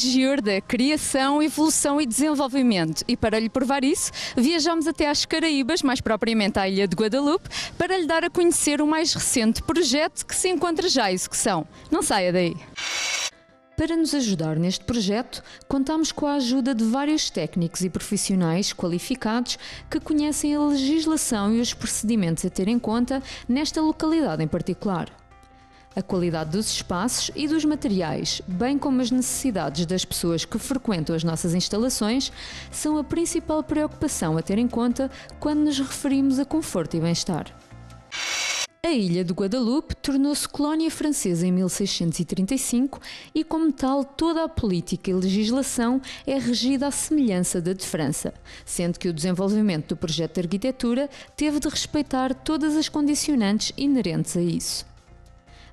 Engiur da criação, evolução e desenvolvimento. E para lhe provar isso, viajamos até às Caraíbas, mais propriamente à ilha de Guadalupe, para lhe dar a conhecer o mais recente projeto que se encontra já em execução. Não saia daí! Para nos ajudar neste projeto, contamos com a ajuda de vários técnicos e profissionais qualificados que conhecem a legislação e os procedimentos a ter em conta nesta localidade em particular. A qualidade dos espaços e dos materiais, bem como as necessidades das pessoas que frequentam as nossas instalações, são a principal preocupação a ter em conta quando nos referimos a conforto e bem-estar. A ilha de Guadalupe tornou-se colónia francesa em 1635 e, como tal, toda a política e legislação é regida à semelhança da de França, sendo que o desenvolvimento do projeto de arquitetura teve de respeitar todas as condicionantes inerentes a isso.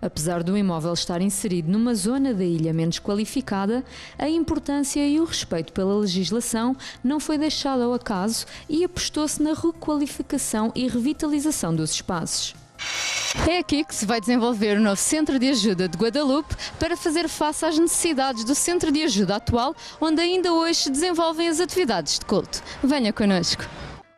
Apesar do imóvel estar inserido numa zona da ilha menos qualificada, a importância e o respeito pela legislação não foi deixado ao acaso e apostou-se na requalificação e revitalização dos espaços. É aqui que se vai desenvolver o novo Centro de Ajuda de Guadalupe para fazer face às necessidades do Centro de Ajuda atual, onde ainda hoje se desenvolvem as atividades de culto. Venha connosco!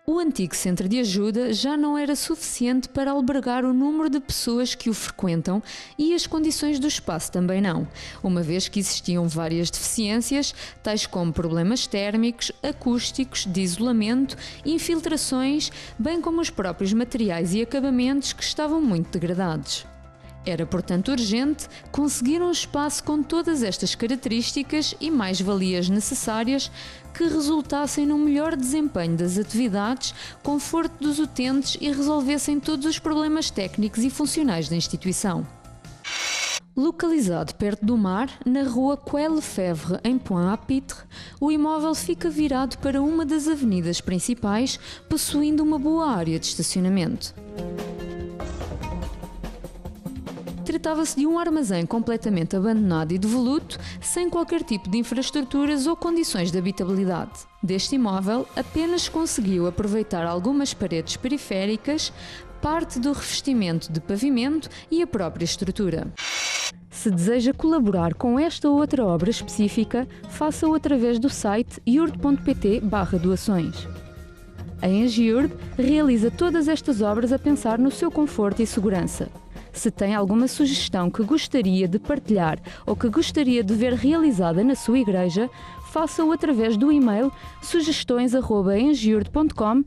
O antigo centro de ajuda já não era suficiente para albergar o número de pessoas que o frequentam e as condições do espaço também não, uma vez que existiam várias deficiências, tais como problemas térmicos, acústicos, de isolamento, infiltrações, bem como os próprios materiais e acabamentos que estavam muito degradados. Era, portanto, urgente conseguir um espaço com todas estas características e mais-valias necessárias que resultassem no melhor desempenho das atividades, conforto dos utentes e resolvessem todos os problemas técnicos e funcionais da instituição. Localizado perto do mar, na rua Coel Lefebvre, em Pointe-à-Pitre, o imóvel fica virado para uma das avenidas principais, possuindo uma boa área de estacionamento. Tratava-se de um armazém completamente abandonado e devoluto, sem qualquer tipo de infraestruturas ou condições de habitabilidade. Deste imóvel, apenas conseguiu aproveitar algumas paredes periféricas, parte do revestimento de pavimento e a própria estrutura. Se deseja colaborar com esta ou outra obra específica, faça-o através do site iurd.pt/doações. A Engiur realiza todas estas obras a pensar no seu conforto e segurança. Se tem alguma sugestão que gostaria de partilhar ou que gostaria de ver realizada na sua igreja, faça-o através do e-mail sugestões@engiur.com.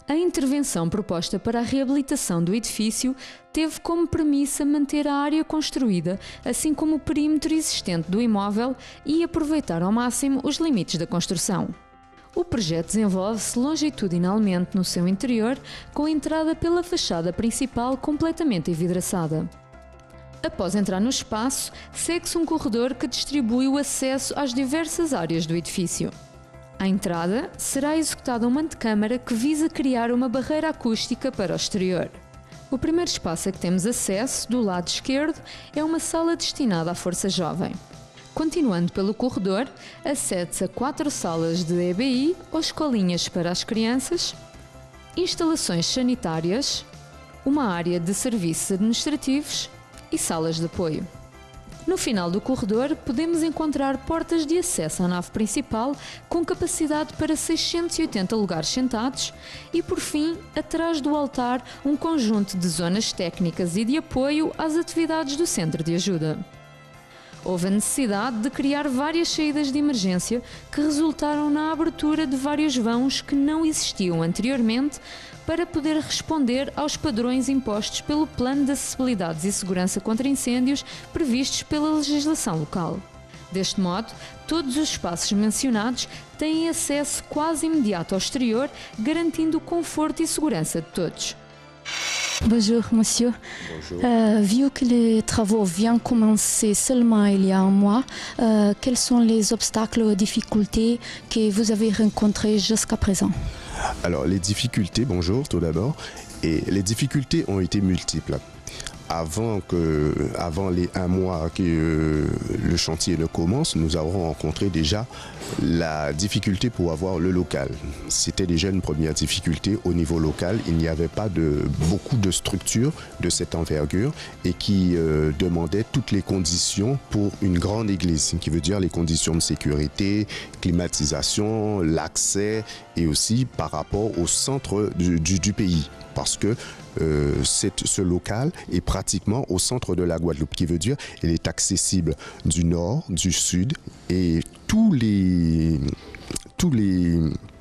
A intervenção proposta para a reabilitação do edifício teve como premissa manter a área construída, assim como o perímetro existente do imóvel e aproveitar ao máximo os limites da construção. O projeto desenvolve-se longitudinalmente no seu interior, com a entrada pela fachada principal completamente envidraçada. Após entrar no espaço, segue-se um corredor que distribui o acesso às diversas áreas do edifício. À entrada, será executada uma antecâmara que visa criar uma barreira acústica para o exterior. O primeiro espaço a que temos acesso, do lado esquerdo, é uma sala destinada à força jovem. Continuando pelo corredor, acede-se a 4 salas de EBI ou escolinhas para as crianças, instalações sanitárias, uma área de serviços administrativos e salas de apoio. No final do corredor, podemos encontrar portas de acesso à nave principal com capacidade para 680 lugares sentados e, por fim, atrás do altar, um conjunto de zonas técnicas e de apoio às atividades do centro de ajuda. Houve a necessidade de criar várias saídas de emergência que resultaram na abertura de vários vãos que não existiam anteriormente para poder responder aos padrões impostos pelo Plano de Acessibilidades e Segurança contra Incêndios previstos pela legislação local. Deste modo, todos os espaços mencionados têm acesso quase imediato ao exterior, garantindo o conforto e segurança de todos. Bonjour, monsieur. Bonjour. Vu que les travaux viennent commencer seulement il y a un mois, quels sont les obstacles ou difficultés que vous avez rencontrés jusqu'à présent? Alors les difficultés, bonjour tout d'abord, et les difficultés ont été multiples. avant les 1 mois que le chantier ne commence, nous avons rencontré déjà la difficulté pour avoir le local. C'était déjà une première difficulté au niveau local. Il n'y avait pas beaucoup de structures de cette envergure et qui demandaient toutes les conditions pour une grande église, ce qui veut dire les conditions de sécurité, climatisation, l'accès et aussi par rapport au centre du pays. Parce que ce local est pratiquement au centre de la Guadeloupe, qui veut dire qu'il est accessible du nord, du sud, et tous les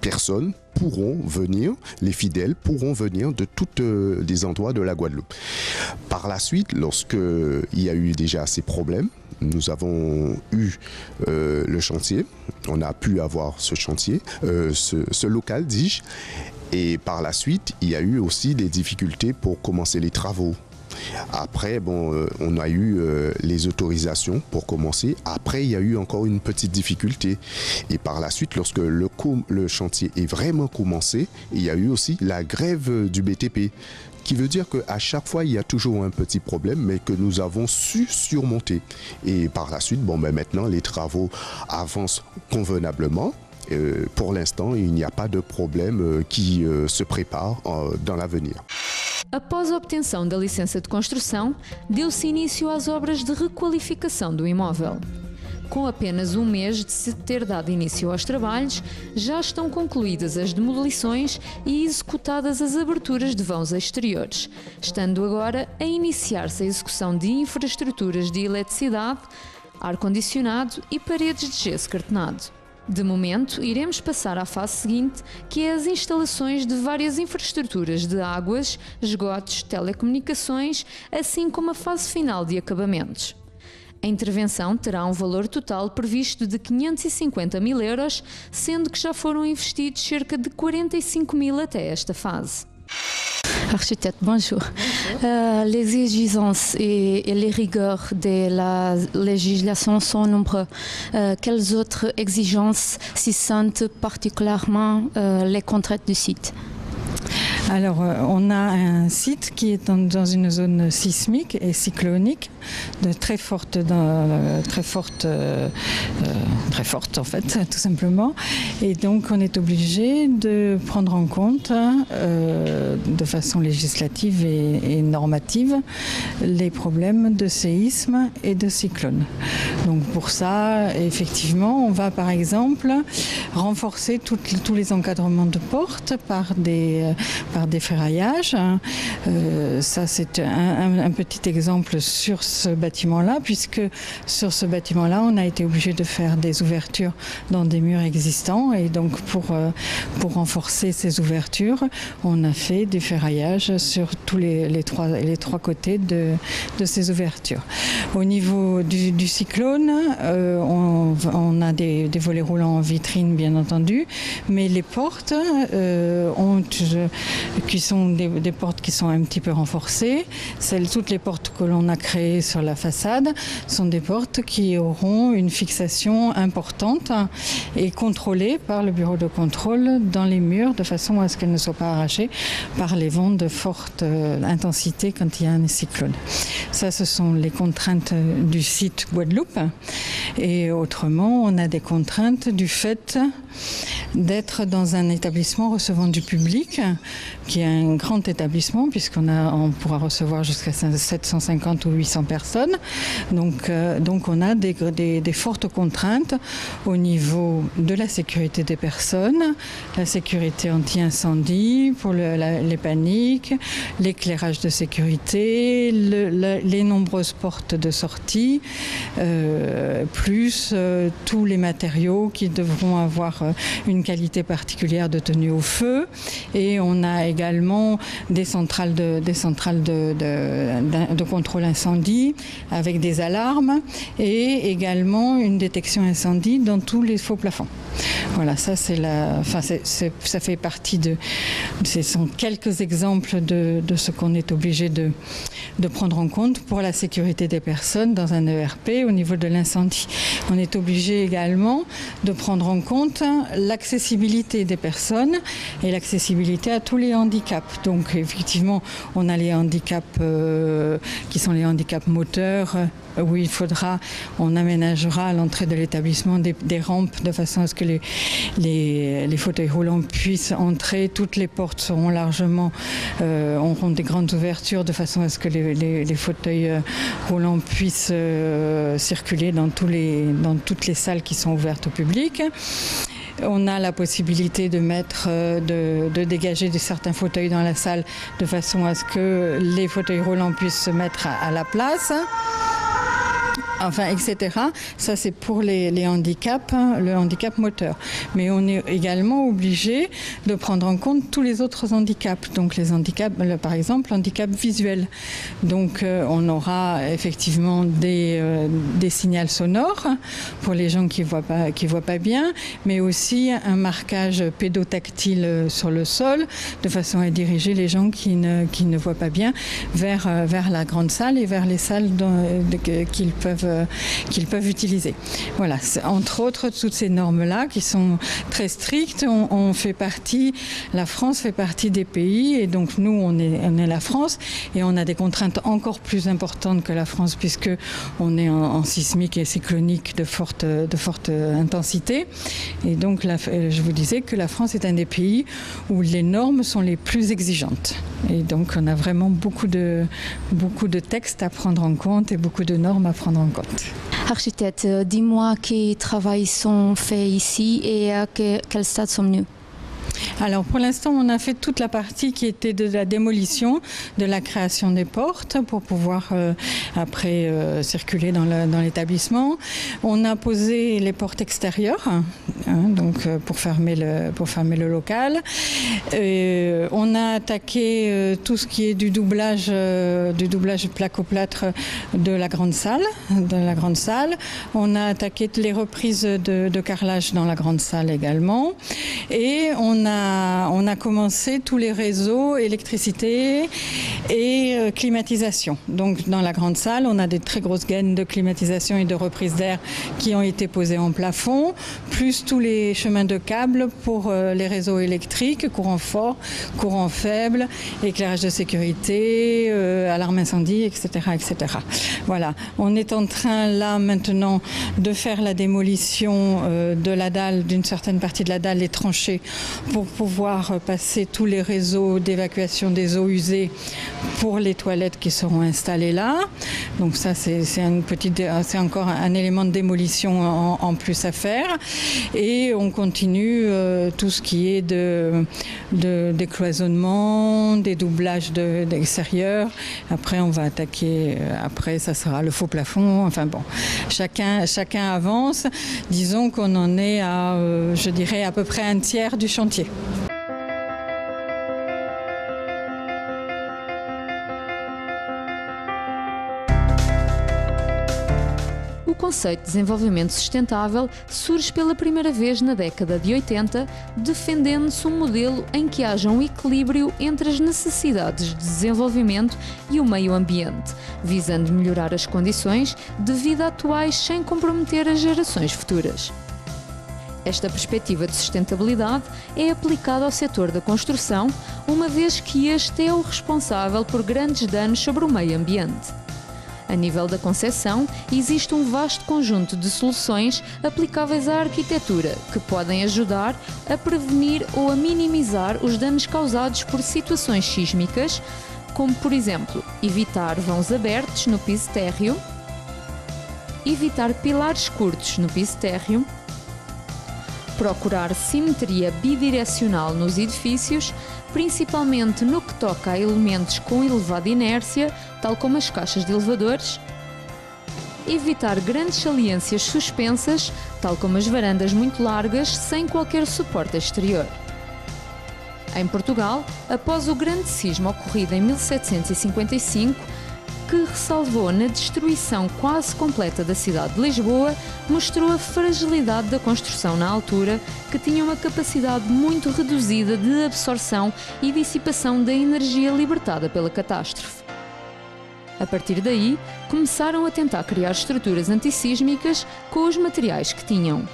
personnes pourront venir, les fidèles pourront venir de tous les endroits de la Guadeloupe. Par la suite, lorsqu'il y a eu déjà ces problèmes, nous avons eu le chantier, on a pu avoir ce chantier, ce local, dis-je, et par la suite, il y a eu aussi des difficultés pour commencer les travaux. Après, on a eu les autorisations pour commencer. Après, il y a eu encore une petite difficulté. Et par la suite, lorsque le chantier est vraiment commencé, il y a eu aussi la grève du BTP. Qui veut dire qu'à chaque fois, il y a toujours un petit problème, mais que nous avons su surmonter. Et par la suite, maintenant, les travaux avancent convenablement. Pour l'instant, il n'y a pas de problème qui se prépare dans l'avenir. Após a obtenção da licença de construção, deu-se início às obras de requalificação do imóvel. Com apenas 1 mês de se ter dado início aos trabalhos, já estão concluídas as demolições e executadas as aberturas de vãos exteriores, estando agora a iniciar-se a execução de infraestruturas de eletricidade, ar-condicionado e paredes de gesso cartonado. De momento, iremos passar à fase seguinte, que é as instalações de várias infraestruturas de águas, esgotos, telecomunicações, assim como a fase final de acabamentos. A intervenção terá um valor total previsto de 550 mil euros, sendo que já foram investidos cerca de 45 mil até esta fase. Architecte, bonjour. Les exigences et les rigueurs de la législation sont nombreuses. Quelles autres exigences s'y sentent particulièrement les contraintes du site? Alors, on a un site qui est dans une zone sismique et cyclonique, très forte en fait, tout simplement. Et donc, on est obligé de prendre en compte, de façon législative et normative, les problèmes de séisme et de cyclone. Donc, pour ça, effectivement, on va par exemple renforcer tous les encadrements de portes par des ferraillages. Ça, c'est un petit exemple sur ce bâtiment-là, puisque sur ce bâtiment-là, on a été obligé de faire des ouvertures dans des murs existants. Et donc, pour renforcer ces ouvertures, on a fait des ferraillages sur tous les trois côtés de ces ouvertures. Au niveau du cyclone, on a des volets roulants en vitrine, bien entendu, mais les portes qui sont des portes qui sont un petit peu renforcées. Toutes les portes que l'on a créées sur la façade sont des portes qui auront une fixation importante et contrôlée par le bureau de contrôle dans les murs, de façon à ce qu'elles ne soient pas arrachées par les vents de forte intensité quand il y a un cyclone. Ça, ce sont les contraintes du site Guadeloupe. Et autrement, on a des contraintes du fait d'être dans un établissement recevant du public, qui est un grand établissement, on pourra recevoir jusqu'à 750 ou 800 personnes. Donc on a des fortes contraintes au niveau de la sécurité des personnes, la sécurité anti-incendie pour les paniques, l'éclairage de sécurité, les nombreuses portes de sortie, plus tous les matériaux qui devront avoir une qualité particulière de tenue au feu. Et on a également des centrales de contrôle incendie avec des alarmes et également une détection incendie dans tous les faux plafonds. Voilà, ça ça fait partie ce sont quelques exemples de ce qu'on est obligé de prendre en compte pour la sécurité des personnes dans un ERP au niveau de l'incendie. On est obligé également de prendre en compte l'accessibilité des personnes et l'accessibilité à tous les les handicaps. Donc effectivement, on a les handicaps qui sont les handicaps moteurs, où on aménagera à l'entrée de l'établissement des rampes de façon à ce que les fauteuils roulants puissent entrer. Toutes les portes auront des grandes ouvertures de façon à ce que les fauteuils roulants puissent circuler dans toutes les salles qui sont ouvertes au public. On a la possibilité de dégager certains fauteuils dans la salle de façon à ce que les fauteuils roulants puissent se mettre à la place. Enfin, etc. Ça, c'est pour les handicaps, le handicap moteur. Mais on est également obligé de prendre en compte tous les autres handicaps. Donc, les handicaps, par exemple, l'handicap visuel. Donc, on aura effectivement des signaux sonores pour les gens qui voient pas bien, mais aussi un marquage pédotactile sur le sol, de façon à diriger les gens qui ne voient pas bien vers la grande salle et vers les salles qu'ils peuvent utiliser. Voilà, entre autres, toutes ces normes-là qui sont très strictes. La France fait partie des pays, et donc nous, on est la France, et on a des contraintes encore plus importantes que la France, puisque on est en sismique et cyclonique de forte intensité. Et donc, je vous disais que la France est un des pays où les normes sont les plus exigeantes. Et donc, on a vraiment beaucoup de textes à prendre en compte et beaucoup de normes à prendre en compte. Architecte, dis-moi quels travaux sont faits ici et à quel stade sommes-nous? Alors pour l'instant, on a fait toute la partie qui était de la démolition, de la création des portes pour pouvoir après circuler dans l'établissement. On a posé les portes extérieures, donc pour fermer le local. On a attaqué tout ce qui est du doublage placo-plâtre de la grande salle. On a attaqué les reprises de carrelage dans la grande salle également. Et on a commencé tous les réseaux électricité et climatisation. Donc dans la grande salle, on a des très grosses gaines de climatisation et de reprise d'air qui ont été posées en plafond, plus tous les chemins de câbles pour les réseaux électriques, courant fort, courant faible, éclairage de sécurité, alarme incendie, etc., etc. Voilà, on est en train là maintenant de faire la démolition de la dalle, d'une certaine partie de la dalle, les tranchées, pour pouvoir passer tous les réseaux d'évacuation des eaux usées pour les toilettes qui seront installées là. Donc ça, c'est encore un élément de démolition en plus à faire. Et on continue tout ce qui est de décloisonnement, des doublages d'extérieur. Après, on va attaquer, ça sera le faux plafond. Enfin bon, chacun avance. Disons qu'on en est à, je dirais, à peu près un tiers du chantier. O conceito de desenvolvimento sustentável surge pela primeira vez na década de 80, defendendo-se um modelo em que haja um equilíbrio entre as necessidades de desenvolvimento e o meio ambiente, visando melhorar as condições de vida atuais sem comprometer as gerações futuras. Esta perspectiva de sustentabilidade é aplicada ao setor da construção, uma vez que este é o responsável por grandes danos sobre o meio ambiente. A nível da concepção, existe um vasto conjunto de soluções aplicáveis à arquitetura que podem ajudar a prevenir ou a minimizar os danos causados por situações sísmicas, como, por exemplo, evitar vãos abertos no piso térreo, evitar pilares curtos no piso térreo, procurar simetria bidirecional nos edifícios, principalmente no que toca a elementos com elevada inércia, tal como as caixas de elevadores, evitar grandes saliências suspensas, tal como as varandas muito largas, sem qualquer suporte exterior. Em Portugal, após o grande sismo ocorrido em 1755, que ressalvou na destruição quase completa da cidade de Lisboa, mostrou a fragilidade da construção na altura, que tinha uma capacidade muito reduzida de absorção e dissipação da energia libertada pela catástrofe. A partir daí, começaram a tentar criar estruturas antissísmicas com os materiais que tinham.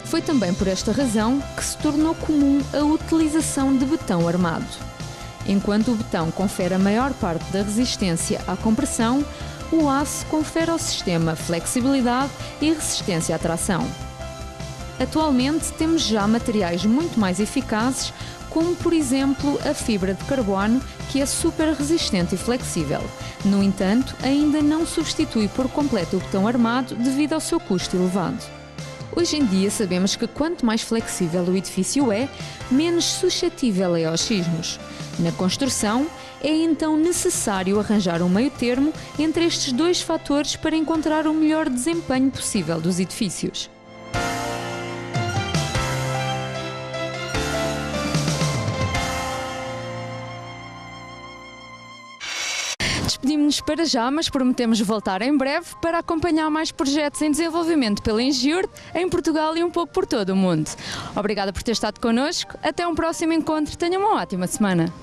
Foi também por esta razão que se tornou comum a utilização de betão armado. Enquanto o betão confere a maior parte da resistência à compressão, o aço confere ao sistema flexibilidade e resistência à tração. Atualmente temos já materiais muito mais eficazes, como por exemplo a fibra de carbono, que é super resistente e flexível. No entanto, ainda não substitui por completo o betão armado devido ao seu custo elevado. Hoje em dia sabemos que quanto mais flexível o edifício é, menos suscetível é aos sismos. Na construção, é então necessário arranjar um meio-termo entre estes dois fatores para encontrar o melhor desempenho possível dos edifícios. Despedimos-nos para já, mas prometemos voltar em breve para acompanhar mais projetos em desenvolvimento pela Engiurd, em Portugal e um pouco por todo o mundo. Obrigada por ter estado connosco. Até um próximo encontro. Tenha uma ótima semana.